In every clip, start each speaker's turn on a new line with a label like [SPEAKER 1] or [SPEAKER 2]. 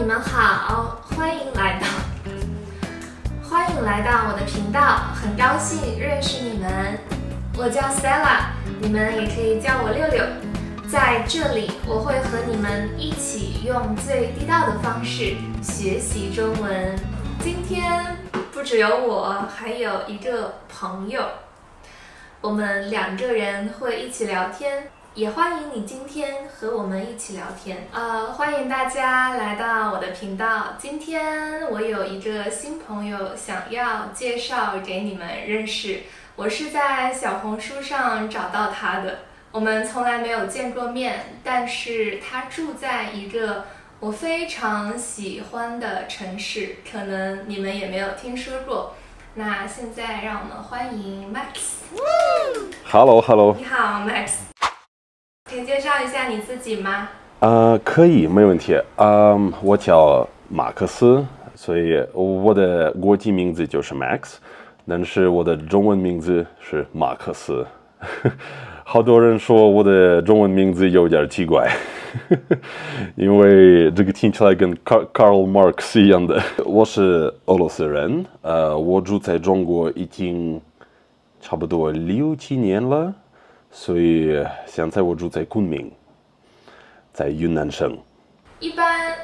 [SPEAKER 1] 你们好，欢迎来到我的频道，很高兴认识你们。我叫 Stella， 你们也可以叫我六六。在这里，我会和你们一起用最地道的方式学习中文。今天不只有我，还有一个朋友，我们2个人会一起聊天。也欢迎你今天和我们一起聊天。欢迎大家来到我的频道。今天我有一个新朋友想要介绍给你们认识，我是在小红书上找到他的。我们从来没有见过面，但是他住在一个我非常喜欢的城市，可能你们也没有听说过。那现在让我们欢迎
[SPEAKER 2] Max。Hello。
[SPEAKER 1] 你好 ，Max。可以介绍一下你自己吗？
[SPEAKER 2] 可以，没问题。我叫马克思，所以我的国际名字就是 Max， 但是我的中文名字是马克思。好多人说我的中文名字有点奇怪，因为这个听起来跟 Karl Marx 一样的。我是俄罗斯人，我住在中国已经差不多6、7年了。所以现在我住在昆明，在云南省。
[SPEAKER 1] 一般，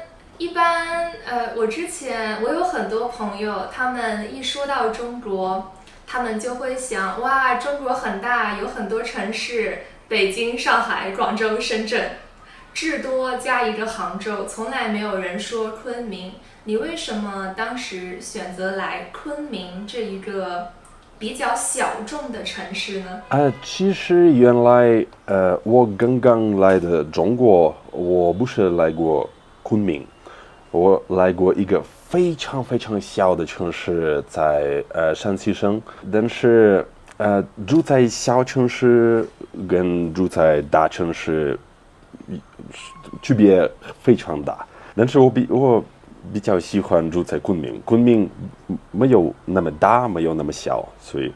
[SPEAKER 1] 我有很多朋友，他们一说到中国，他们就会想，哇，中国很大，有很多城市，北京、上海、广州、深圳，至多加一个杭州，从来没有人说昆明。你为什么当时选择来昆明这一个比较小众的城市呢？
[SPEAKER 2] 其实原来我刚刚来的中国，我不是来过昆明，我来过一个非常非常小的城市，在山西省。但是住在小城市跟住在大城市区别非常大。但是我比较喜欢住在昆明，昆明没有那么大，没有那么小，所以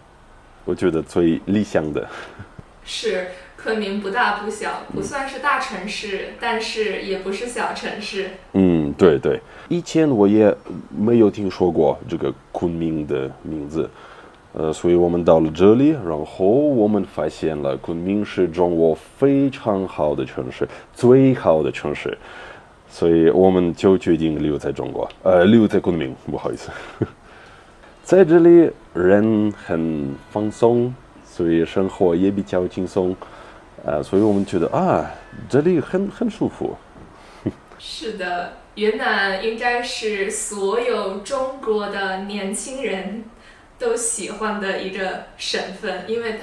[SPEAKER 2] 我觉得最理想的
[SPEAKER 1] 是昆明不大不小，不算是大城市，但是也不是小城市。
[SPEAKER 2] 对对，以前我也没有听说过这个昆明的名字，所以我们到了这里，然后我们发现了昆明是中国非常好的城市，最好的城市。所以我们就决定留在中国，留在昆明，不好意思。在这里人很放松，所以生活也比较轻松，所以我们觉得这里很舒服。
[SPEAKER 1] 是的，云南应该是所有中国的年轻人都喜欢的一个省份，因为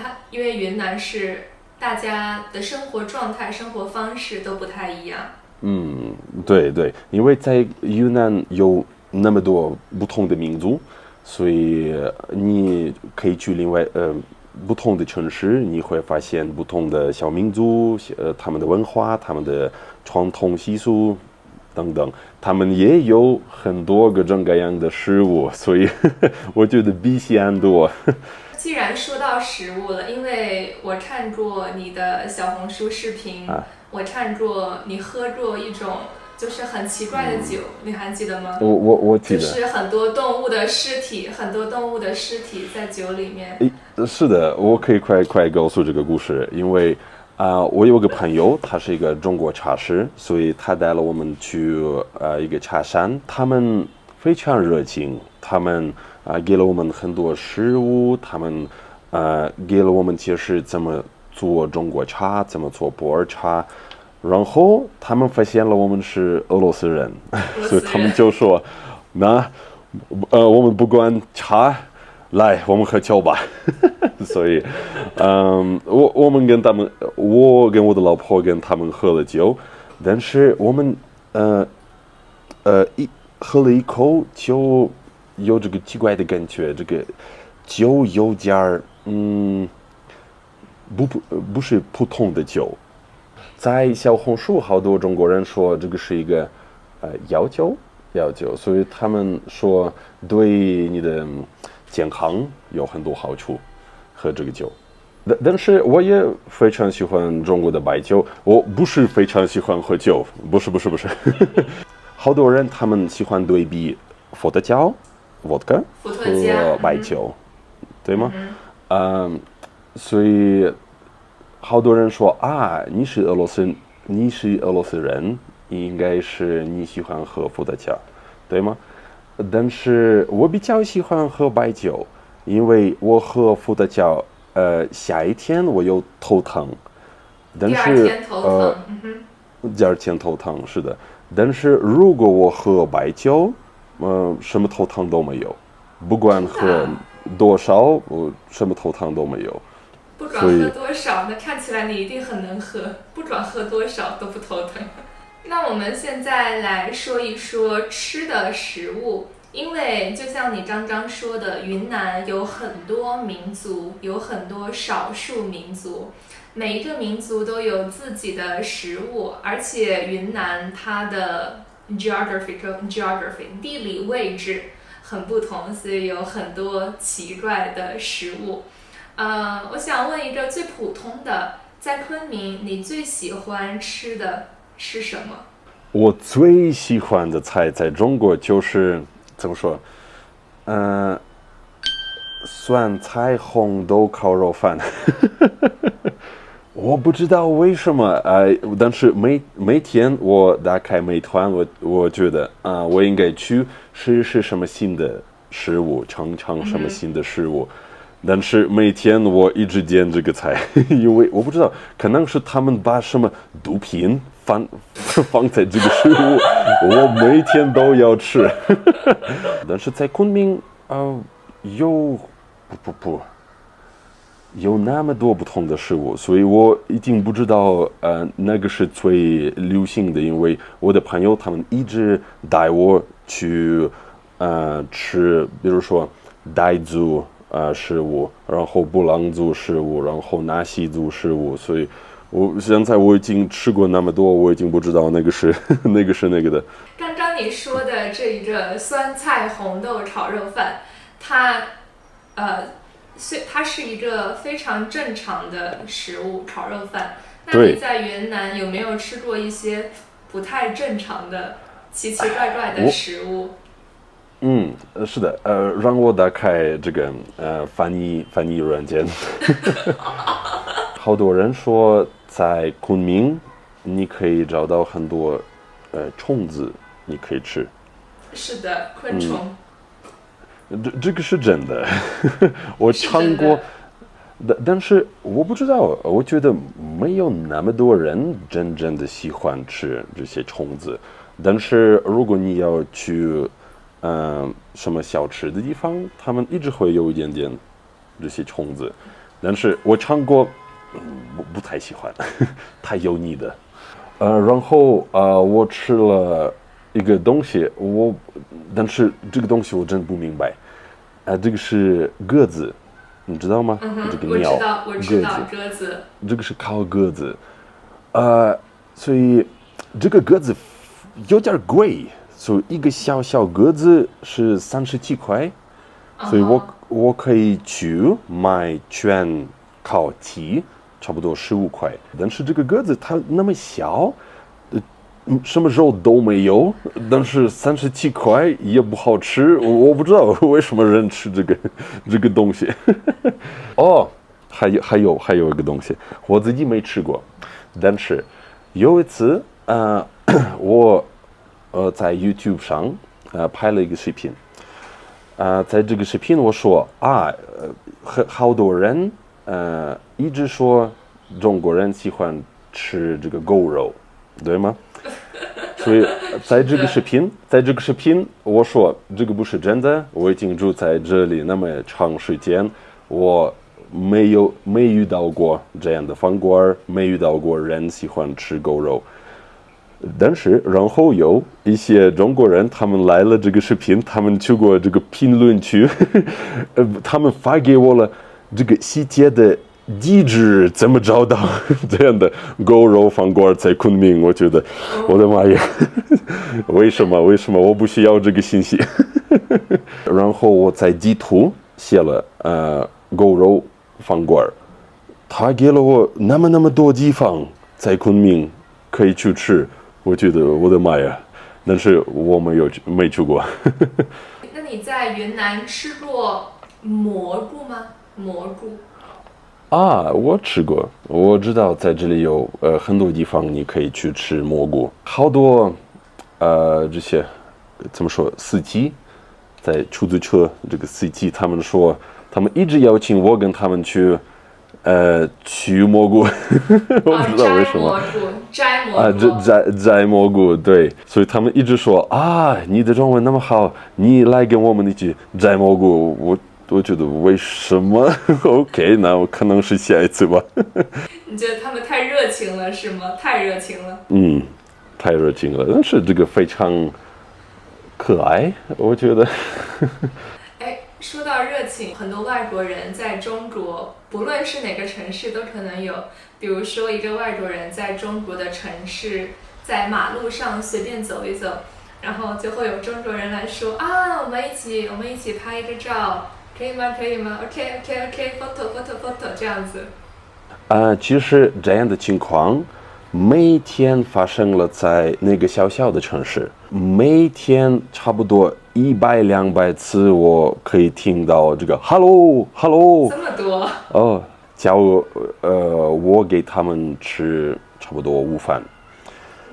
[SPEAKER 1] 云南是大家的生活状态、生活方式都不太一样。
[SPEAKER 2] 对对，因为在云南有那么多不同的民族，所以你可以去另外不同的城市，你会发现不同的小民族，他们的文化、他们的传统习俗等等，他们也有很多各种各样的食物，所以我觉得比西安多。
[SPEAKER 1] 既然说到食物了，因为我看过你的小红书视频，我看过你喝过一种就是很奇怪的酒，你还记得吗？
[SPEAKER 2] 我记得，
[SPEAKER 1] 就是很多动物的尸体在酒里面。
[SPEAKER 2] 是的，我可以快告诉这个故事，因为我有个朋友，他是一个中国茶师，所以他带了我们去一个茶山，他们非常热情，他们给了我们很多食物，他们给了我们解释怎么做中国茶，怎么做普洱茶，然后他们发现了我们是俄罗斯人，所以他们就说，我们不管茶，来我们喝酒吧。所以我跟我的老婆跟他们喝了酒，但是我们喝了一口就有这个奇怪的感觉，这个酒有点儿不是普通的酒。在小红书好多中国人说这个是一个药酒，所以他们说对你的健康有很多好处，喝这个酒。但是我也非常喜欢中国的白酒，我不是非常喜欢喝酒，不是。好多人他们喜欢对比伏特加 vodka 和白酒，对吗？所以好多人说啊，你是俄罗斯人，应该是你喜欢喝伏特加，对吗？但是我比较喜欢喝白酒，因为我喝伏特加，下一天我有头疼，但是第二天头疼是的。但是如果我喝白酒，什么头疼都没有，不管喝多少，我什么头疼都没有。
[SPEAKER 1] 不管喝多少，那看起来你一定很能喝，不管喝多少都不头疼。那我们现在来说一说吃的食物，因为就像你刚刚说的，云南有很多民族，有很多少数民族。每一个民族都有自己的食物，而且云南它的 geography 地理位置很不同，所以有很多奇怪的食物。我想问一个最普通的，在昆明你最喜欢吃的是什么？
[SPEAKER 2] 我最喜欢的菜在中国就是怎么说？酸菜红豆烤肉饭。我不知道为什么，但是每天我打开美团，我觉得我应该去试试什么新的食物，尝尝什么新的食物。但是每天我一直点这个菜，因为我不知道，可能是他们把什么毒品放在这个食物，我每天都要吃。但是在昆明有那么多不同的食物，所以我已经不知道那个是最流行的，因为我的朋友他们一直带我去吃，比如说傣族食物，然后布朗族食物，然后纳西族食物，所以现在我已经吃过那么多，我已经不知道那个是那个的。
[SPEAKER 1] 刚刚你说的这一个酸菜红豆炒肉饭，它是一个非常正常的食物，炒肉饭。那你在云南有没有吃过一些不太正常的、奇奇怪怪的食物？
[SPEAKER 2] 是的，让我打开这个翻译软件。好多人说在昆明你可以找到很多虫子，你可以吃。
[SPEAKER 1] 是的，昆虫。
[SPEAKER 2] 这个是真的，我尝过，但是我不知道，我觉得没有那么多人真正的喜欢吃这些虫子。但是如果你要去什么小吃的地方，他们一直会有一点点这些虫子，但是我尝过，不太喜欢，太油腻的。然后我吃了一个东西，但是这个东西我真不明白。这个是鸽子，你知道吗？这个鸟，
[SPEAKER 1] 我知道鸽子。
[SPEAKER 2] 这个是烤鸽子，所以这个鸽子有点贵，所以一个小鸽子是37块，所以我可以去买全烤鸡，差不多15块。但是这个鸽子它那么小。什么肉都没有，但是37块也不好吃，我不知道为什么人吃这个东西。还有一个东西，我自己没吃过，但是有一次我在 YouTube 上拍了一个视频，在这个视频我说好多人一直说中国人喜欢吃这个狗肉，对吗？所以在这个视频，我说这个不是真的。我已经住在这里那么长时间，我没遇到过这样的饭馆，没遇到过人喜欢吃狗肉。但是然后有一些中国人，他们来了这个视频，他们去过这个评论区，他们发给我了这个细节的地址，怎么找到这样的狗肉饭馆在昆明？我觉得，我的妈呀，为什么我不需要这个信息？然后我在地图写了狗肉饭馆，他给了我那么多地方在昆明可以去吃，我觉得我的妈呀，但是我没去过。
[SPEAKER 1] 那你在云南吃过蘑菇吗？蘑菇
[SPEAKER 2] 啊，我吃过，我知道在这里有很多地方你可以去吃蘑菇，好多这些怎么说司机在出租车这个司机他们说他们一直邀请我跟他们去取蘑菇，我不知道为什么。
[SPEAKER 1] 摘蘑菇
[SPEAKER 2] 啊，摘蘑菇，对，所以他们一直说啊，你的中文那么好，你来跟我们一起摘蘑菇。我觉得为什么？OK， 那我可能是下一次吧。
[SPEAKER 1] 你觉得他们太热情了是吗？太热情了。
[SPEAKER 2] 太热情了，但是这个非常可爱，我觉得。
[SPEAKER 1] 说到热情，很多外国人在中国，不论是哪个城市都可能有。比如说，一个外国人在中国的城市，在马路上随便走一走，然后就会有中国人来说啊，我们一起拍一个照，可以吗？可以吗 ？OK，photo 这样子。
[SPEAKER 2] 其实这样的情况每天发生了在那个小小的城市，每天差不多100-200次，我可以听到这个 hello。
[SPEAKER 1] 这么多
[SPEAKER 2] 哦，叫我给他们吃差不多午饭。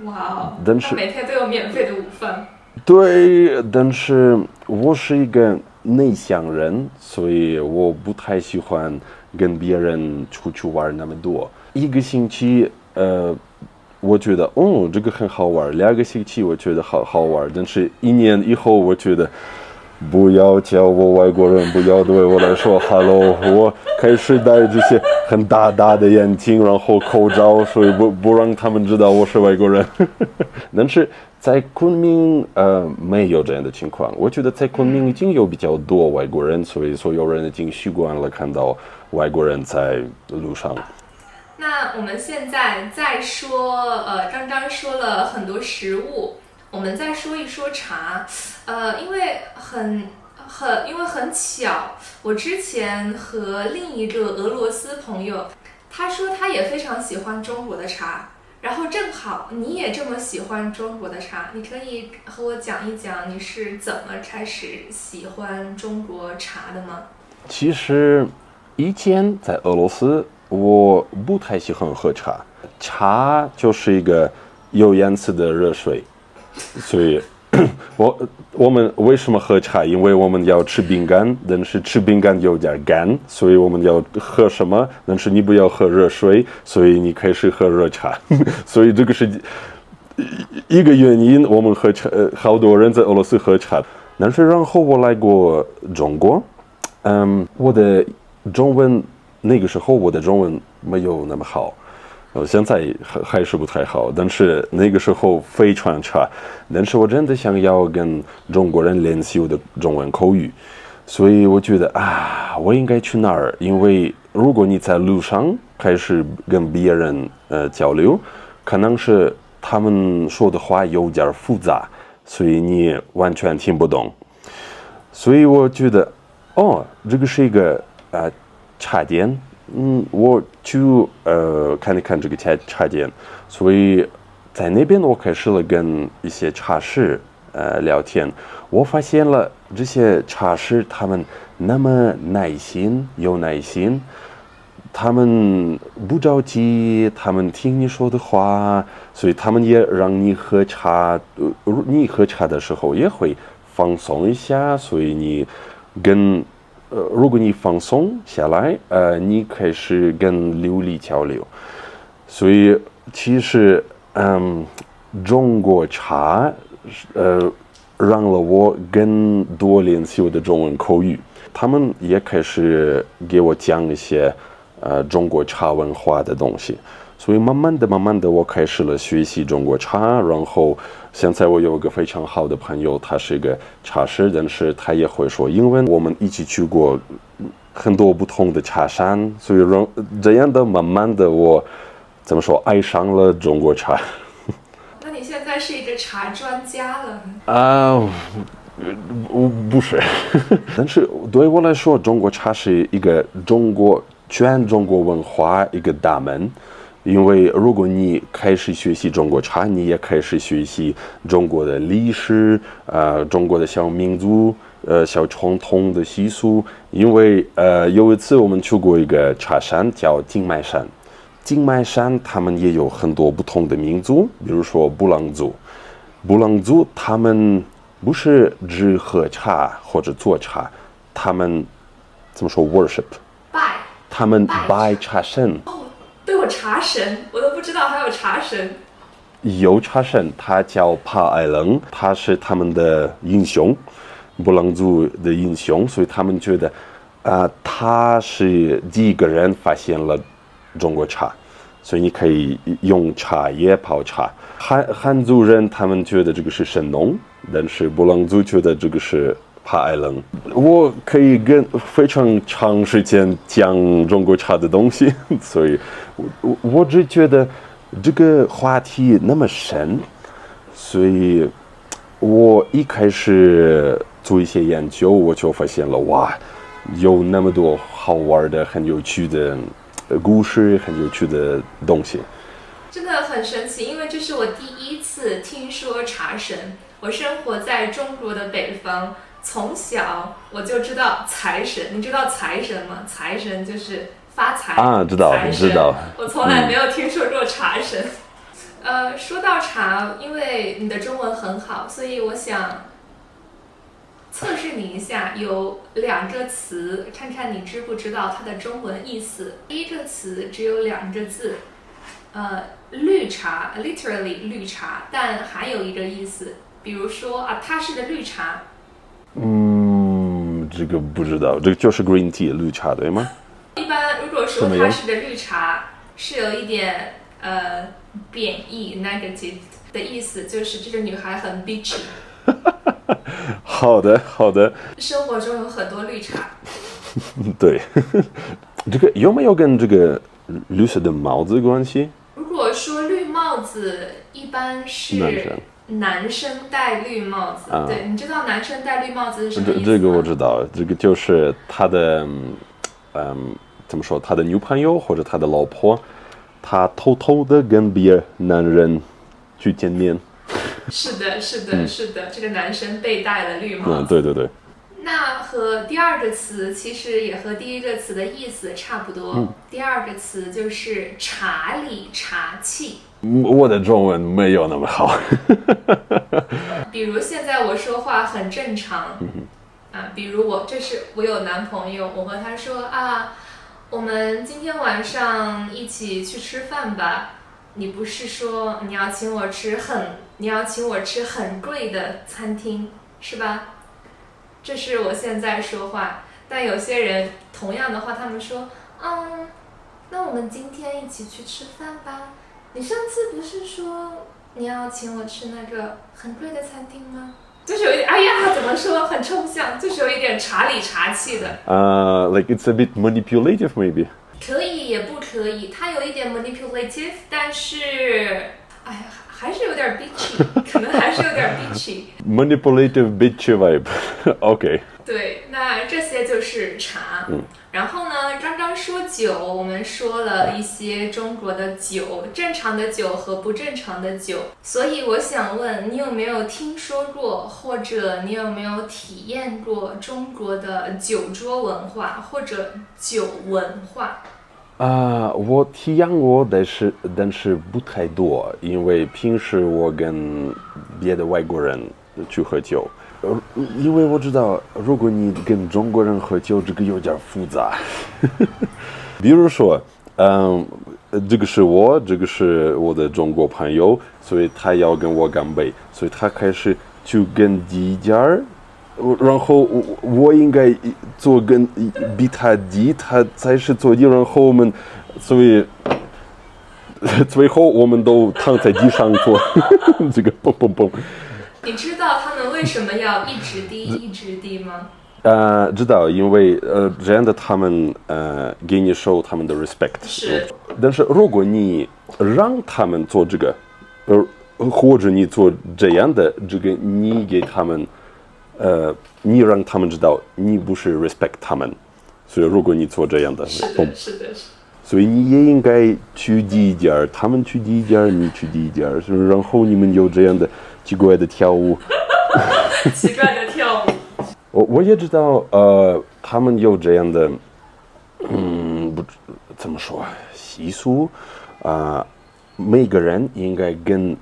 [SPEAKER 1] 哇，
[SPEAKER 2] 但是
[SPEAKER 1] 他每天都有免费的午饭。
[SPEAKER 2] 对，但是我是一个内向人，所以我不太喜欢跟别人出去玩那么多。一个星期，我觉得这个很好玩；2个星期我觉得好玩，但是1年以后，我觉得不要叫我外国人，不要对我来说 hello。我开始戴这些很大的眼镜，然后口罩，所以不让他们知道我是外国人。但是在昆明没有这样的情况。我觉得在昆明已经有比较多外国人，所以所有人已经习惯了看到外国人在路上。
[SPEAKER 1] 那我们现在再说，刚刚说了很多食物，我们再说一说茶。因为很巧，我之前和另一个俄罗斯朋友，他说他也非常喜欢中国的茶，然后正好你也这么喜欢中国的茶，你可以和我讲一讲你是怎么开始喜欢中国茶的吗？
[SPEAKER 2] 其实以前在俄罗斯我不太喜欢喝茶，茶就是一个有颜色的热水，所以我们为什么喝茶？因为我们要吃饼干，但是吃饼干有点干，所以我们要喝什么？但是你不要喝热水，所以你开始喝热茶。所以这个是一个原因，我们喝茶，好多人在俄罗斯喝茶。但是然后我来过中国，我的中文那个时候我的中文没有那么好。现在还是不太好，但是那个时候非常差。但是我真的想要跟中国人练习我的中文口语，所以我觉得我应该去那儿，因为如果你在路上开始跟别人交流，可能是他们说的话有点复杂，所以你完全听不懂。所以我觉得这个是一个茶店。我去看一看这个茶店，所以在那边我开始了跟一些茶师聊天。我发现了这些茶师他们那么有耐心，他们不着急，他们听你说的话，所以他们也让你喝茶。你喝茶的时候也会放松一下，所以你如果你放松下来，你开始跟流利交流。所以其实，中国茶，让了我更多练习我的中文口语。他们也开始给我讲一些中国茶文化的东西。所以慢慢的，我开始了学习中国茶。然后现在我有一个非常好的朋友，他是一个茶师，但是他也会说英文。我们一起去过很多不同的茶山，所以这样的慢慢的我爱上了中国茶。
[SPEAKER 1] 那你现在是一个茶专家了？
[SPEAKER 2] 不是，但是对我来说，中国茶是一个全中国文化一个大门。因为如果你开始学习中国茶，你也开始学习中国的历史，中国的小民族，小传统的习俗。因为有一次我们去过一个茶山叫金麦山，金麦山他们也有很多不同的民族，比如说布朗族。布朗族他们不是只喝茶或者做茶，他们怎么说 worship？
[SPEAKER 1] 拜。
[SPEAKER 2] 他们拜茶神。
[SPEAKER 1] 都有茶神，我都不知道还有茶神。
[SPEAKER 2] 有茶神，他叫帕艾冷，他是他们的英雄，布朗族的英雄，所以他们觉得，他是第一个人发现了中国茶，所以你可以用茶叶泡茶。汉族人他们觉得这个是神农，但是布朗族觉得这个是帕艾冷。我可以跟非常长时间讲中国茶的东西，所以我只觉得这个话题那么深，所以我一开始做一些研究，我就发现了哇，有那么多好玩的、很有趣的故事，很有趣的东西。
[SPEAKER 1] 真的很神奇，因为这是我第一次听说茶神。我生活在中国的北方，从小我就知道财神。你知道财神吗？财神就是发财
[SPEAKER 2] 啊，知道。
[SPEAKER 1] 我从来没有听说过茶神。说到茶，因为你的中文很好，所以我想测试你一下，有2个词，看看你知不知道它的中文意思。第一个词只有2个字，绿茶 ，literally 绿茶，但还有一个意思，比如说它是个绿茶。
[SPEAKER 2] 这个不知道，这个就是 green tea 绿茶对吗？
[SPEAKER 1] 一般如果说它是个绿茶，是有一点贬义 negative 的意思，就是这个女孩很 bitchy。
[SPEAKER 2] 好的。
[SPEAKER 1] 生活中有很多绿茶。
[SPEAKER 2] 对，这个有没有跟这个绿色的帽子关系？
[SPEAKER 1] 如果说绿帽子，一般是男生戴绿帽子。对，你知道男生戴绿帽子是什么意思吗？
[SPEAKER 2] 这个我知道，这个就是他的，怎么说？他的女朋友或者他的老婆，他偷偷的跟别男人去见面。
[SPEAKER 1] 是的，这个男生被戴了绿帽子。
[SPEAKER 2] 对。
[SPEAKER 1] 那和第2个词其实也和第1个词的意思差不多。第2个词就是茶里茶气。
[SPEAKER 2] 我的中文没有那么好。
[SPEAKER 1] 比如现在我说话很正常，比如我有男朋友，我和他说我们今天晚上一起去吃饭吧。你不是说你要请我吃很贵的餐厅，是吧？这是我现在说话，但有些人同样的话，他们说，那我们今天一起去吃饭吧。你上次不是说你要请我吃那个很贵的餐厅吗？就是有一点，怎么说，很抽象，就是有一点茶里茶气的。
[SPEAKER 2] Like it's a bit manipulative, maybe.
[SPEAKER 1] 可以也不可以，它有一点 manipulative， 但是，还是有点 bitchy， 可能还是有点 bitchy。Manipulative
[SPEAKER 2] bitchy vibe 。OK。
[SPEAKER 1] 对，那这些就是茶。然后呢，刚刚说酒，我们说了一些中国的酒，正常的酒和不正常的酒。所以我想问，你有没有听说过，或者你有没有体验过中国的酒桌文化或者酒文化？
[SPEAKER 2] 我体验过，但是不太多，因为平时我跟别的外国人去喝酒。因为我知道，如果你跟中国人喝酒，这个有点复杂。比如说，这个是我的中国朋友，所以他要跟我干杯，所以他开始就跟第一家，然后我应该做跟比他低，他才是做低，然后我们，所以最后我们都躺在地上做这个蹦蹦蹦。
[SPEAKER 1] 你知道他们为什么要一直滴一直滴吗？
[SPEAKER 2] 知道，因为这样的他们给你show他们的 respect。
[SPEAKER 1] 是。
[SPEAKER 2] 但是如果你让他们做这个，或者你做这样的这个，你给他们你让他们知道你不是 respect 他们，所以如果你做这样的，
[SPEAKER 1] 是的。
[SPEAKER 2] 所以你也应该去第一家，他们去第一家，你去第一家，然后你们有这样的奇怪的跳舞。
[SPEAKER 1] 奇怪的跳舞。
[SPEAKER 2] 我也知道，他们有这样的，不怎么说习俗，每个人应该跟，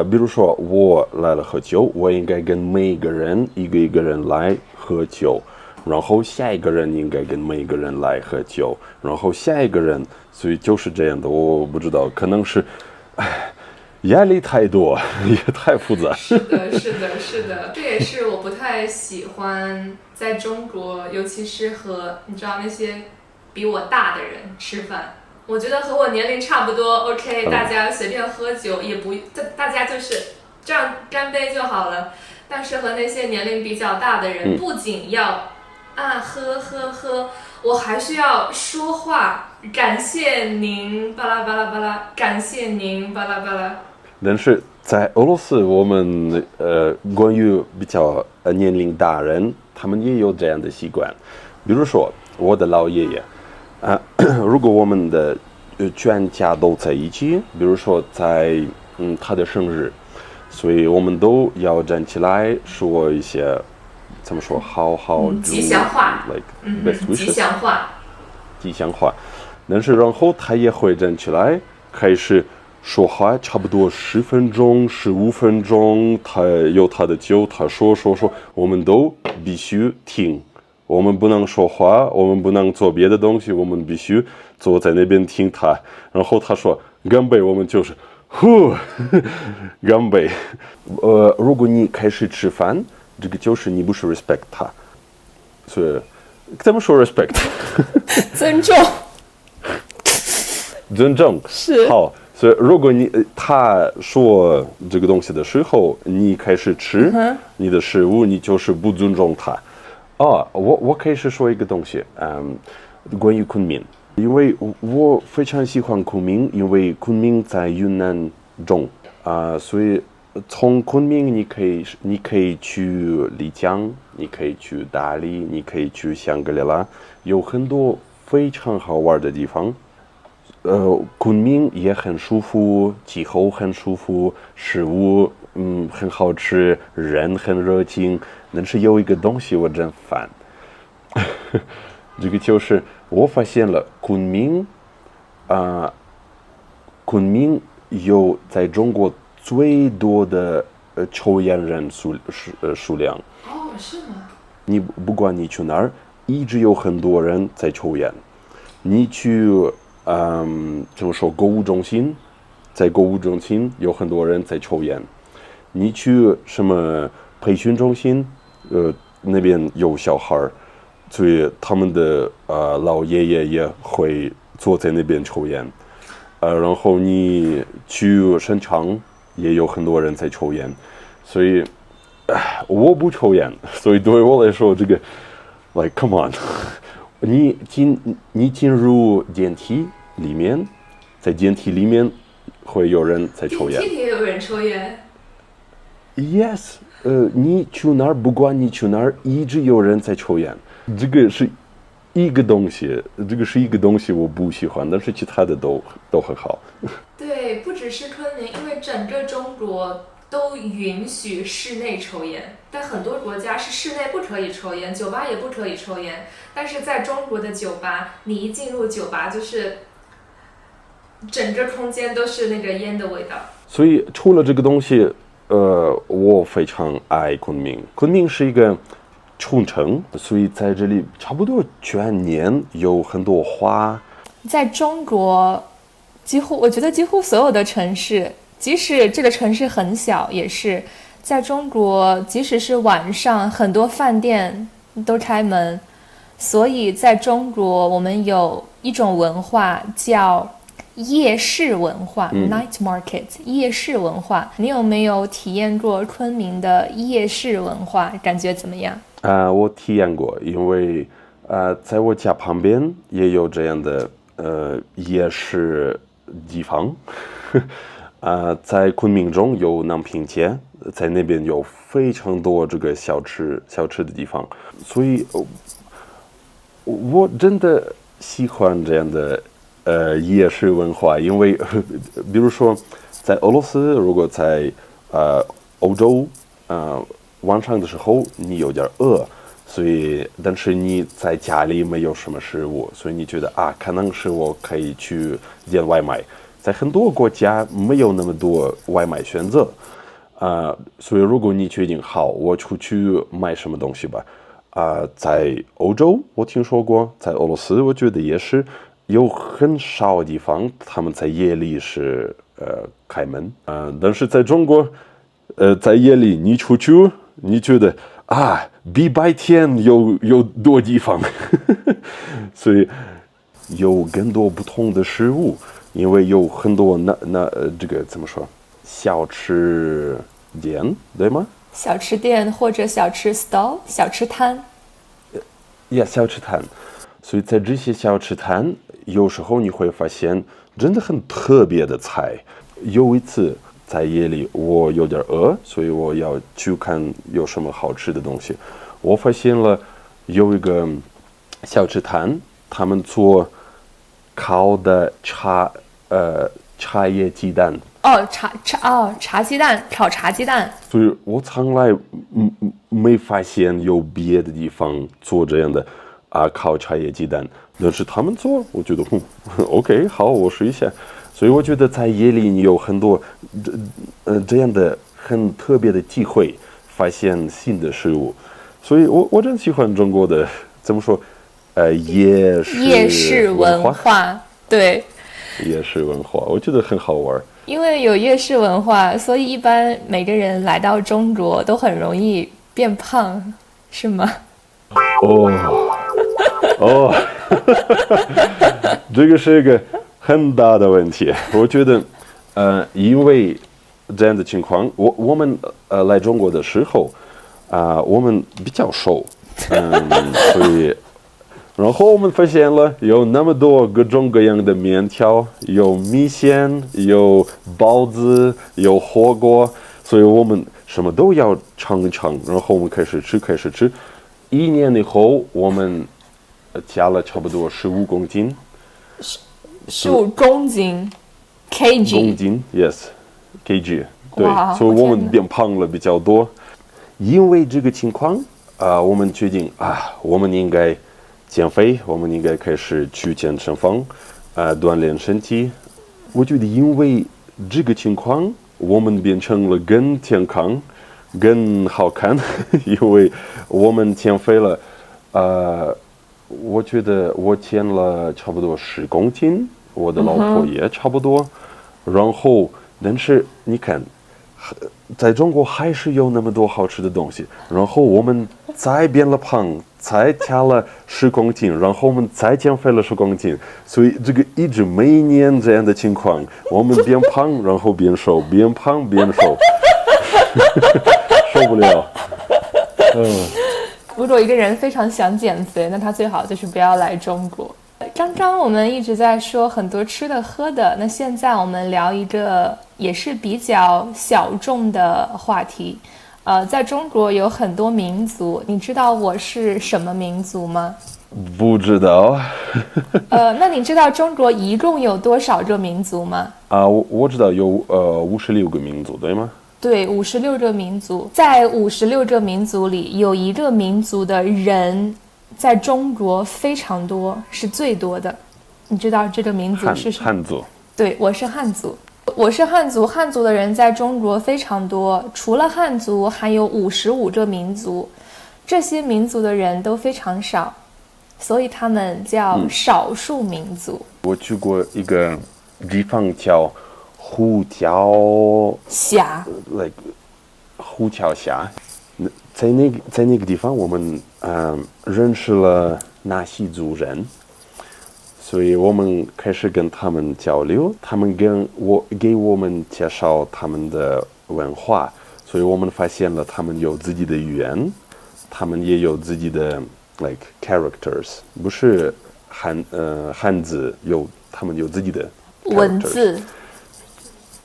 [SPEAKER 2] 比如说我来了喝酒，我应该跟每个人一个人来喝酒，然后下一个人应该跟每个人来喝酒，然后下一个人，所以就是这样的。我不知道，可能是，压力太多，也太复杂。
[SPEAKER 1] 是的，这也是我不太喜欢在中国，尤其是和你知道那些比我大的人吃饭。我觉得和我年龄差不多 ，OK，大家随便喝酒，也不，大家就是这样干杯就好了。但是和那些年龄比较大的人，不仅要喝，我还需要说话，感谢您，巴拉巴拉巴拉，感谢您，巴拉巴拉。
[SPEAKER 2] 但是在俄罗斯，我们关于比较年龄大人，他们也有这样的习惯。比如说我的老爷爷，如果我们的全家都在一起，比如说在他的生日，所以我们都要站起来说一些怎么说好
[SPEAKER 1] 吉祥话
[SPEAKER 2] ，like best wishes，
[SPEAKER 1] 吉祥话。
[SPEAKER 2] 但是然后他也会站起来开始说话，差不多10分钟、15分钟，他有他的酒，他说，我们都必须听，我们不能说话，我们不能做别的东西，我们必须坐在那边听他。然后他说干杯，我们就是干杯。如果你开始吃饭，这个就是你不是 respect 他，所以怎么说 respect？ 尊重
[SPEAKER 3] 是
[SPEAKER 2] 好。所以，如果他说这个东西的时候，你开始吃你的食物，你就是不尊重他。我开始说一个东西，关于昆明，因为我非常喜欢昆明，因为昆明在云南中，所以从昆明你可以去丽江，你可以去大理，你可以去香格里拉，有很多非常好玩的地方。昆明也很舒服，气候很舒服，食物很好吃，人很热情。但是有一个东西我真烦，这个就是我发现了昆明有在中国最多的抽烟人数量。
[SPEAKER 1] 哦，是吗？
[SPEAKER 2] 你不管你去哪儿，一直有很多人在抽烟。你去怎么说？购物中心，在购物中心有很多人在抽烟。你去什么培训中心，那边有小孩，所以他们的老爷爷也会坐在那边抽烟。然后你去商场，也有很多人在抽烟。所以，我不抽烟，所以对我来说，这个 ，like come on， 你进入电梯里面，在电梯里面会有人在抽烟。
[SPEAKER 1] 电梯里也有人抽烟。
[SPEAKER 2] Yes， 你去哪儿，不管你去哪儿，一直有人在抽烟。这个是一个东西，我不喜欢，但是其他的都很好。
[SPEAKER 1] 对，不只是昆明，因为整个中国都允许室内抽烟，但很多国家是室内不可以抽烟，酒吧也不可以抽烟。但是在中国的酒吧，你一进入酒吧就是整个空间都是那个烟的味道。
[SPEAKER 2] 所以除了这个东西，我非常爱昆明。昆明是一个冲城，所以在这里差不多全年有很多花。
[SPEAKER 3] 在中国，我觉得几乎所有的城市，即使这个城市很小，也是在中国，即使是晚上，很多饭店都开门。所以在中国，我们有一种文化叫夜市文化 ，night market， 夜市文化。你有没有体验过昆明的夜市文化？感觉怎么样？
[SPEAKER 2] 我体验过，因为在我家旁边也有这样的夜市地方。在昆明中有南平街，在那边有非常多这个小吃的地方，所以我真的喜欢这样的夜市文化，因为比如说在俄罗斯，如果在欧洲，晚上的时候你有点饿，所以但是你在家里没有什么食物，所以你觉得可能是我可以去点外卖。在很多国家没有那么多外卖选择，所以如果你决定好，我出去买什么东西吧，在欧洲我听说过，在俄罗斯我觉得也是有很少地方他们在夜里是开门，但是在中国，在夜里你出去，你觉得比白天有多地方，所以有更多不同的食物。因为有很多这个怎么说，小吃店对吗？
[SPEAKER 3] 小吃店或者小吃 stall 小吃摊。
[SPEAKER 2] 小吃摊。所以在这些小吃摊，有时候你会发现真的很特别的菜。有一次在夜里我有点饿，所以我要去看有什么好吃的东西。我发现了有一个小吃摊，他们做烤的茶叶鸡蛋。
[SPEAKER 3] 茶鸡蛋，炒茶鸡蛋。
[SPEAKER 2] 所以我从来没发现有别的地方做这样的烤茶叶鸡蛋，但是他们做，我觉得OK 好，我试一下。所以我觉得在夜里你有很多这样的很特别的机会，发现新的事物。所以我真喜欢中国的怎么说夜市文
[SPEAKER 3] 化，对。
[SPEAKER 2] 夜市文化，我觉得很好玩。
[SPEAKER 3] 因为有夜市文化，所以一般每个人来到中国都很容易变胖，是吗？
[SPEAKER 2] 这个是一个很大的问题。我觉得，因为这样的情况，我们来中国的时候，我们比较瘦，所以。然后我们发现了有那么多各种各样的面条，有米线，有包子，有火锅，所以我们什么都要尝一尝。然后我们开始吃。1年以后，我们加了差不多15公斤。
[SPEAKER 3] 15公斤 ，kg。
[SPEAKER 2] 公斤 ，yes，kg， 对，所以我们变胖了比较多。因为这个情况，我们决定我们应该减肥，我们应该开始去健身房，锻炼身体。我觉得因为这个情况，我们变成了更健康、更好看，因为我们减肥了。我觉得我减了差不多10公斤，我的老婆也差不多。然后，但是你看，在中国还是有那么多好吃的东西。然后我们再变了胖。才加了10公斤，然后我们再减肥了10公斤，所以这个一直每年这样的情况，我们变胖，然后变瘦，变胖变瘦，受不了。
[SPEAKER 3] 如果一个人非常想减肥，那他最好就是不要来中国。刚刚我们一直在说很多吃的喝的，那现在我们聊一个也是比较小众的话题。在中国有很多民族，你知道我是什么民族吗？
[SPEAKER 2] 不知道。
[SPEAKER 3] 那你知道中国一共有多少个民族吗？
[SPEAKER 2] 我知道有56个民族，对吗？
[SPEAKER 3] 对，56个民族。在56个民族里，有一个民族的人在中国非常多，是最多的。你知道这个民族是什么？
[SPEAKER 2] 汉族。
[SPEAKER 3] 对，我是汉族。我是汉族，汉族的人在中国非常多，除了汉族还有55个民族，这些民族的人都非常少，所以他们叫少数民族。
[SPEAKER 2] 我去过一个地方叫虎跳峡，虎跳峡，在那个地方我们认识了纳西族人。所以我们开始跟他们交流，他们给我们介绍他们的文化，所以我们发现了他们有自己的语言，他们也有自己的 characters， 不是汉字，他们有自己的
[SPEAKER 3] 文字。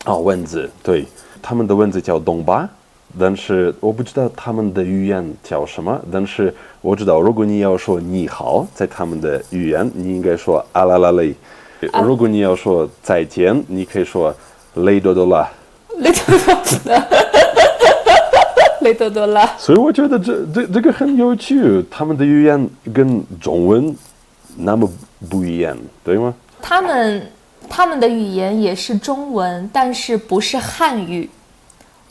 [SPEAKER 2] 文字，对，他们的文字叫东巴，但是我不知道他们的语言叫什么，但是我知道如果你要说你好，在他们的语言你应该说阿拉拉雷，如果你要说再见，你可以说雷多多拉。
[SPEAKER 3] 雷多多拉，雷多多拉。
[SPEAKER 2] 所以我觉得这个很有趣，他们的语言跟中文那么不一样，对吗？
[SPEAKER 3] 他们的语言也是中文，但是不是汉语。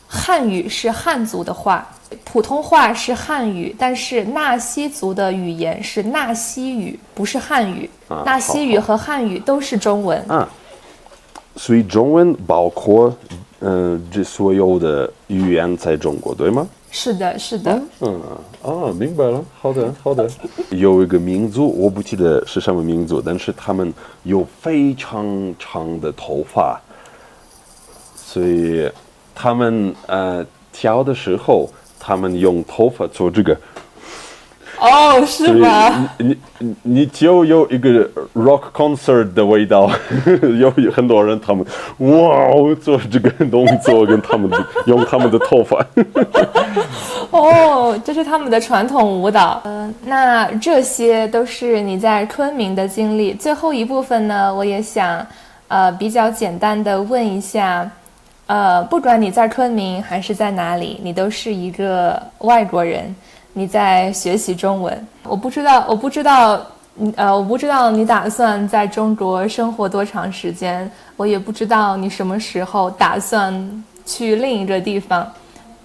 [SPEAKER 3] 汉语是汉族的话，普通话是汉语，但是纳西族的语言是纳西语，不是汉语。纳西语和汉语都是中文。
[SPEAKER 2] 所以中文包括这所有的语言在中国，对吗？
[SPEAKER 3] 是的，是的。
[SPEAKER 2] 明白了。好的。有一个民族，我不记得是什么民族，但是他们有非常长的头发，所以他们跳的时候，他们用头发做这个。
[SPEAKER 3] 是吗？
[SPEAKER 2] 你就有一个 rock concert 的味道，有很多人他们做这个动作，跟他们用他们的头发。
[SPEAKER 3] 这是他们的传统舞蹈。那这些都是你在昆明的经历。最后一部分呢，我也想比较简单的问一下，不管你在昆明还是在哪里，你都是一个外国人。你在学习中文，我不知道你打算在中国生活多长时间，我也不知道你什么时候打算去另一个地方。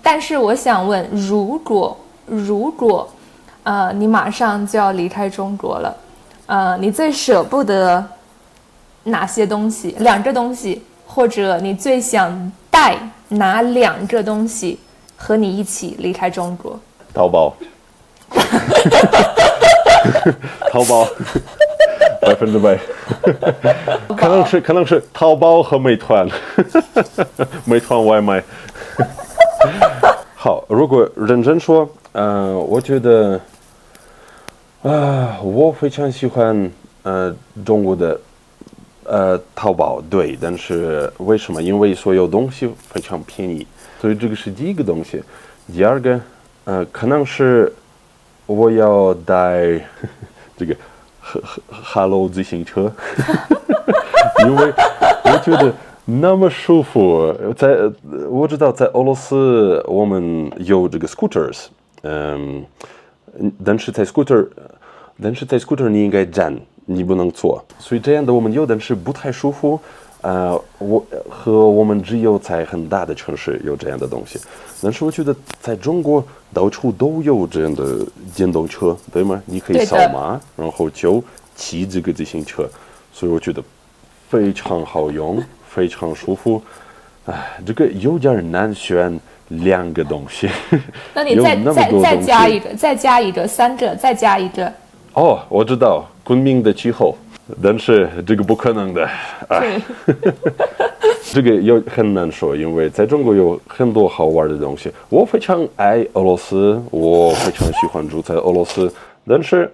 [SPEAKER 3] 但是我想问，如果你马上就要离开中国了，你最舍不得哪些东西？2个东西，或者你最想带哪2个东西和你一起离开中国？
[SPEAKER 2] 淘宝100%，可能是淘宝和美团，美团外卖。好，如果认真说，我觉得我非常喜欢中国的淘宝，对，但是为什么？因为所有东西非常便宜，所以这个是第一个东西。第二个。可能是我要带这个Hello 自行车，因为我觉得那么舒服。我知道在俄罗斯我们有这个 scooters，但是在 scooter 你应该站，你不能坐，所以这样的我们有，但是不太舒服。我们只有在很大的城市有这样的东西，但是我觉得在中国到处都有这样的电动车，对吗？你可以扫码，然后就骑这个自行车，所以我觉得非常好用，非常舒服。这个有点难选2个东西。
[SPEAKER 3] 那你再加一个3个，再加一个。
[SPEAKER 2] 我知道昆明的气候。但是这个不可能的，这个很难说，因为在中国有很多好玩的东西。我非常爱俄罗斯，我非常喜欢住在俄罗斯，但是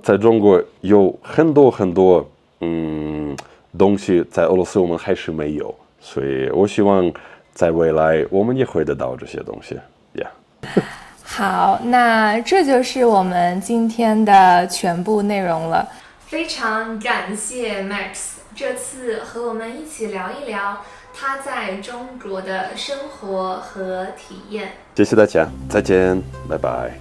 [SPEAKER 2] 在中国有很多东西在俄罗斯我们还是没有，所以我希望在未来我们也会得到这些东西。
[SPEAKER 3] 好，那这就是我们今天的全部内容了。
[SPEAKER 1] 非常感谢 Max 这次和我们一起聊一聊他在中国的生活和体验。
[SPEAKER 2] 谢谢大家，再见，拜拜。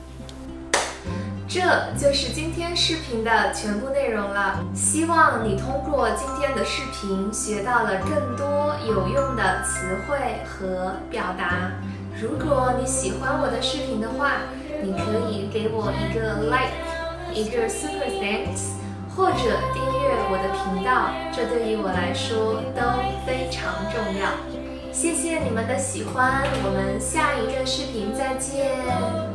[SPEAKER 1] 这就是今天视频的全部内容了，希望你通过今天的视频学到了更多有用的词汇和表达。如果你喜欢我的视频的话，你可以给我一个 like， 一个 super thanks，或者订阅我的频道，这对于我来说都非常重要。谢谢你们的喜欢，我们下一个视频再见。